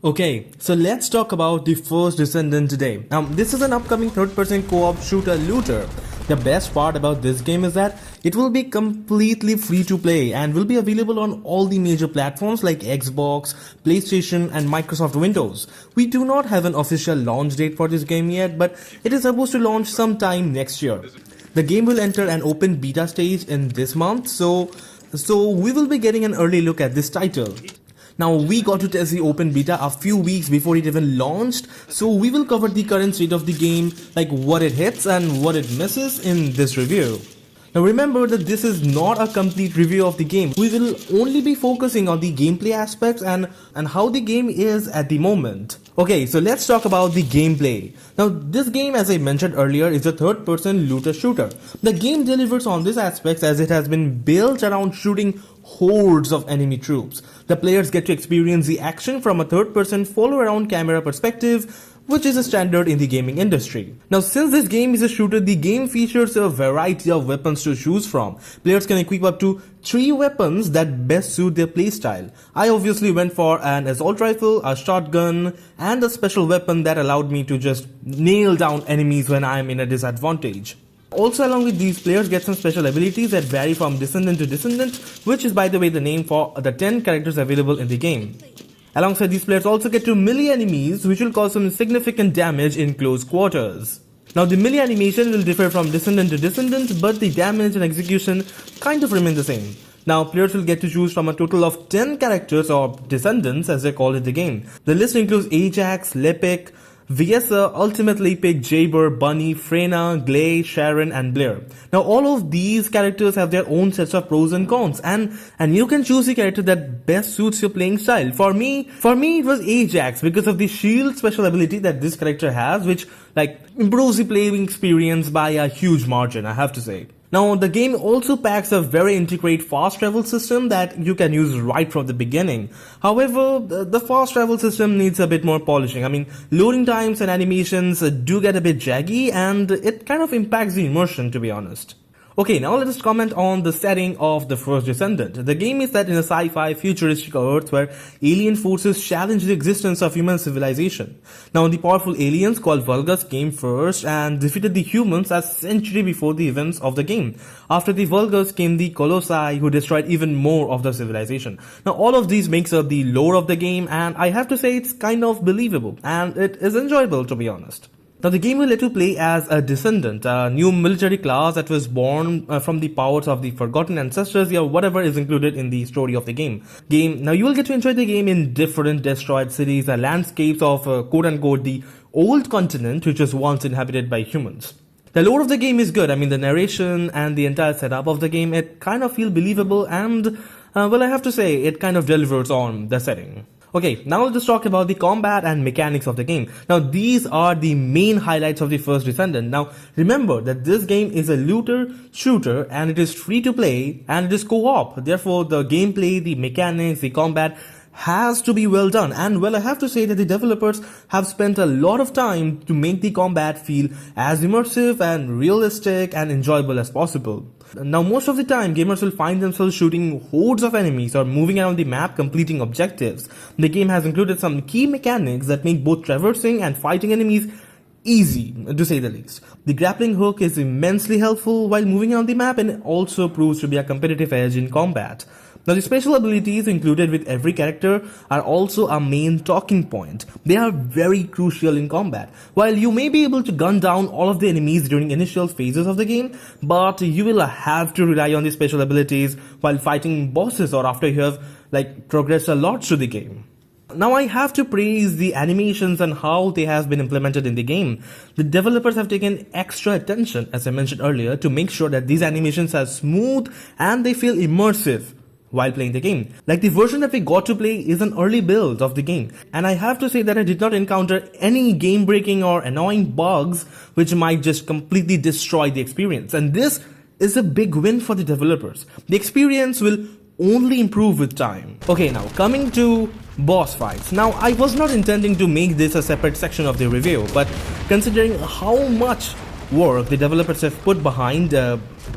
Okay, so let's talk about the first Descendant today. Now, this is an upcoming third-person co-op shooter looter. The best part about this game is that it will be completely free to play and will be available on all the major platforms like Xbox, PlayStation and Microsoft Windows. We do not have an official launch date for this game yet, but it is supposed to launch sometime next year. The game will enter an open beta stage in this month, so we will be getting an early look at this title. Now, we got to test the open beta a few weeks before it even launched, so we will cover the current state of the game, like what it hits and what it misses in this review. Now remember that this is not a complete review of the game. We will only be focusing on the gameplay aspects and how the game is at the moment. Okay, so let's talk about the gameplay. Now this game, as I mentioned earlier, is a third-person looter shooter. The game delivers on these aspects as it has been built around shooting hordes of enemy troops. The players get to experience the action from a third-person follow-around camera perspective, which is a standard in the gaming industry. Now, since this game is a shooter, the game features a variety of weapons to choose from. Players can equip up to 3 weapons that best suit their playstyle. I obviously went for an assault rifle, a shotgun, and a special weapon that allowed me to just nail down enemies when I am in a disadvantage. Also, along with these, players get some special abilities that vary from Descendant to Descendant, which is by the way the name for the 10 characters available in the game. Alongside these, players also get to melee enemies, which will cause some significant damage in close quarters. Now, the melee animation will differ from Descendant to Descendant, but the damage and execution kind of remain the same. Now, players will get to choose from a total of 10 characters, or Descendants as they call it in the game. The list includes Ajax, Lepik, Viesa, Ultimate Lepik, Jaber, Bunny, Freyna, Glay, Sharon and Blair. Now all of these characters have their own sets of pros and cons, and you can choose the character that best suits your playing style. For me it was Ajax because of the shield special ability that this character has, which improves the playing experience by a huge margin, I have to say. Now, the game also packs a very integrated fast travel system that you can use right from the beginning. However, the fast travel system needs a bit more polishing. I mean, loading times and animations do get a bit jaggy, and it kind of impacts the immersion, to be honest. Okay, now let us comment on the setting of the first Descendant. The game is set in a sci-fi futuristic Earth where alien forces challenge the existence of human civilization. Now, the powerful aliens called Vulgus came first and defeated the humans a century before the events of the game. After the Vulgus came the Colossi, who destroyed even more of the civilization. Now, all of these makes up the lore of the game, and I have to say it's kind of believable and it is enjoyable, to be honest. Now, the game will let you play as a Descendant, a new military class that was born from the powers of the forgotten ancestors, or whatever is included in the story of the game. Now, you will get to enjoy the game in different destroyed cities and landscapes of quote-unquote the old continent, which was once inhabited by humans. The lore of the game is good. I mean, the narration and the entire setup of the game, it kind of feels believable, and well, I have to say, it kind of delivers on the setting. Okay, now let's just talk about the combat and mechanics of the game. Now, these are the main highlights of the first Descendant. Now, remember that this game is a looter shooter and it is free to play and it is co-op. Therefore, the gameplay, the mechanics, the combat has to be well done. And well, I have to say that the developers have spent a lot of time to make the combat feel as immersive and realistic and enjoyable as possible. Now, most of the time, gamers will find themselves shooting hordes of enemies or moving around the map completing objectives. The game has included some key mechanics that make both traversing and fighting enemies easy, to say the least. The grappling hook is immensely helpful while moving around the map, and it also proves to be a competitive edge in combat. Now, the special abilities included with every character are also a main talking point. They are very crucial in combat. While you may be able to gun down all of the enemies during initial phases of the game, but you will have to rely on the special abilities while fighting bosses or after you have progressed a lot through the game. Now, I have to praise the animations and how they have been implemented in the game. The developers have taken extra attention, as I mentioned earlier, to make sure that these animations are smooth and they feel immersive while playing the game. Like, the version that we got to play is an early build of the game, and I have to say that I did not encounter any game-breaking or annoying bugs which might just completely destroy the experience, and this is a big win for the developers. The experience will only improve with time. Okay, now coming to boss fights. Now, I was not intending to make this a separate section of the review, but considering how much work the developers have put behind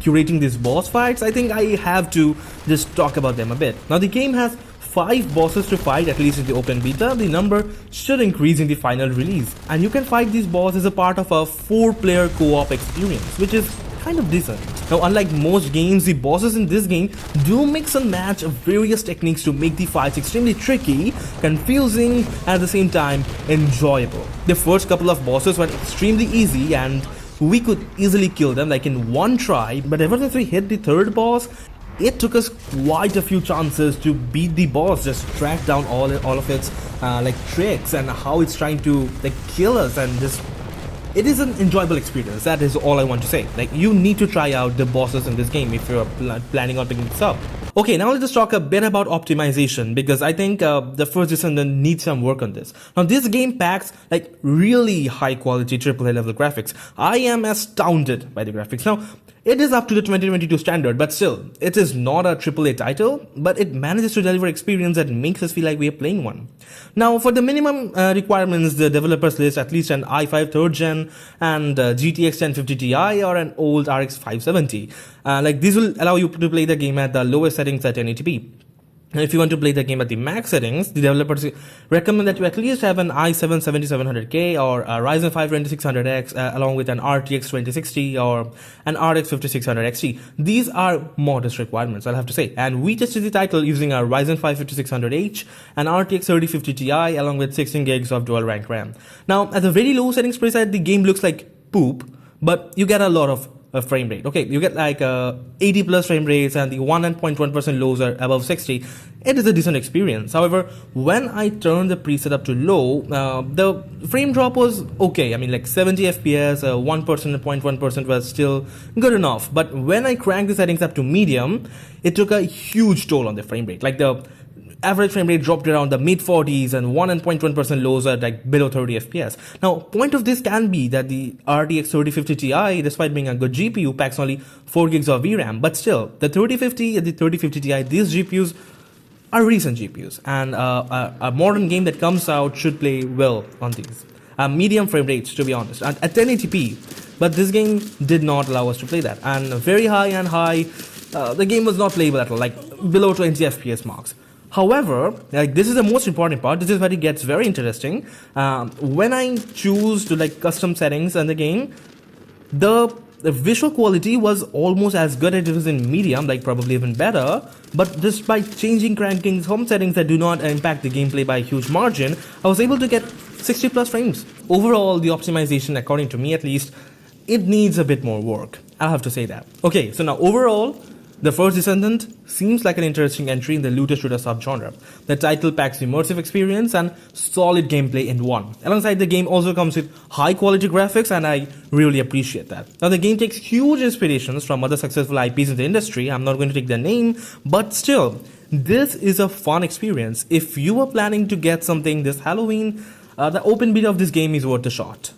curating these boss fights, I think I have to just talk about them a bit. Now, the game has 5 bosses to fight, at least in the open beta. The number should increase in the final release, and you can fight these bosses as a part of a 4-player co-op experience, which is kind of decent. Now, unlike most games, the bosses in this game do mix and match various techniques to make the fights extremely tricky, confusing, and at the same time enjoyable. The first couple of bosses were extremely easy and we could easily kill them like in one try, but ever since we hit the third boss, it took us quite a few chances to beat the boss, just track down all of its like tricks and how it's trying to like kill us, and just it is an enjoyable experience. That is all I want to say. Like, you need to try out the bosses in this game if you're planning on picking this up. Okay, now let's just talk a bit about optimization, because I think the first Descendant needs some work on this. Now, this game packs like really high quality AAA level graphics. I am astounded by the graphics. Now, it is up to the 2022 standard, but still, it is not a AAA title, but it manages to deliver experience that makes us feel like we are playing one. Now, for the minimum requirements, the developers list at least an i5 3rd gen and GTX 1050 Ti or an old RX 570. Like, these will allow you to play the game at the lowest settings at 1080p. And if you want to play the game at the max settings, the developers recommend that you at least have an i7 7700K or a Ryzen 5 2600X along with an RTX 2060 or an RX 5600 XT. These are modest requirements, I'll have to say. And we tested the title using a Ryzen 5 5600H and RTX 3050 Ti along with 16 gigs of dual rank RAM. Now, at the very low settings preset, the game looks like poop, but you get a lot of frame rate. Okay, you get like 80 plus frame rates and the 1.1% lows are above 60. It is a decent experience. However, when I turned the preset up to low, the frame drop was okay. I mean, like 70 FPS, 1% and 0.1% was still good enough. But when I cranked the settings up to medium, it took a huge toll on the frame rate. Like, the average frame rate dropped around the mid 40s and 1.1% lows are like below 30 FPS. Now, point of this can be that the RTX 3050 Ti, despite being a good GPU, packs only 4 gigs of VRAM, but still, the 3050 and the 3050 Ti, these GPUs are recent GPUs, and a modern game that comes out should play well on these. Medium frame rates, to be honest, at 1080p, but this game did not allow us to play that, and very high and high, the game was not playable at all, like below 20 FPS marks. However, like, this is the most important part. This is where it gets very interesting. When I choose to like custom settings in the game, the visual quality was almost as good as it was in medium, like probably even better. But just by changing cranking home settings that do not impact the gameplay by a huge margin, I was able to get 60 plus frames. Overall, the optimization, according to me at least, it needs a bit more work. I'll have to say that. Okay, so now overall, the first Descendant seems like an interesting entry in the looter-shooter subgenre. The title packs immersive experience and solid gameplay in one. Alongside, the game also comes with high-quality graphics, and I really appreciate that. Now, the game takes huge inspirations from other successful IPs in the industry. I'm not going to take their name, but still, this is a fun experience. If you were planning to get something this Halloween, the open beta of this game is worth a shot.